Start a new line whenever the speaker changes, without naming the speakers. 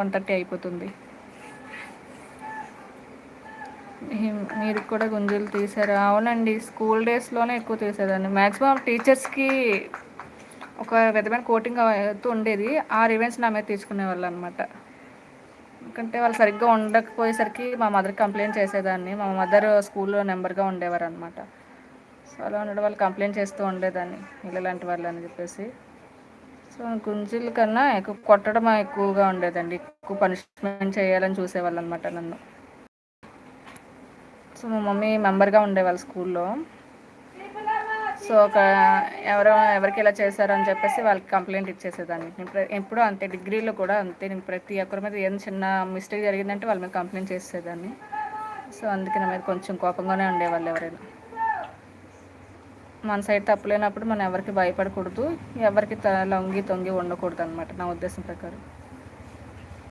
1:30 అయిపోతుంది. మీరు కూడా గుంజులు తీసారా? అవునండి, స్కూల్ డేస్లోనే ఎక్కువ తీసేదాన్ని. మ్యాక్సిమం టీచర్స్కి ఒక విధమైన కోటింగ్ అవుతూ ఉండేది. ఆ రివెన్స్ నా మీద తీసుకునేవాళ్ళు అనమాట. ఎందుకంటే వాళ్ళు సరిగ్గా ఉండకపోయేసరికి మా మదర్కి కంప్లైంట్ చేసేదాన్ని. మా మదర్ స్కూల్లో నెంబర్గా ఉండేవారు అనమాట. సో అలా ఉండడం వాళ్ళు కంప్లైంట్ చేస్తూ ఉండేదాన్ని, ఇలాంటి వాళ్ళు అని చెప్పేసి. సో గుంజుల కన్నా ఎక్కువ కొట్టడం ఎక్కువగా ఉండేదండి. ఎక్కువ పనిష్మెంట్ చేయాలని చూసేవాళ్ళు అనమాట నన్ను. సో మా మమ్మీ మెంబర్గా ఉండేవాళ్ళు స్కూల్లో. సో ఎవరికి ఇలా చేశారని చెప్పేసి వాళ్ళకి కంప్లైంట్ ఇచ్చేసేదాన్ని. నేను ఎప్పుడూ అంతే, డిగ్రీలో కూడా అంతే. నేను ప్రతి ఒక్కరి మీద ఏం చిన్న మిస్టేక్ జరిగిందంటే వాళ్ళ మీద కంప్లైంట్ చేసేదాన్ని. సో అందుకే నా మీద కొంచెం కోపంగానే ఉండేవాళ్ళు ఎవరైనా. మన సైడ్ తప్పులేనప్పుడు మనం ఎవరికి భయపడకూడదు, ఎవరికి లొంగి తొంగి ఉండకూడదు అనమాట నా ఉద్దేశం ప్రకారం.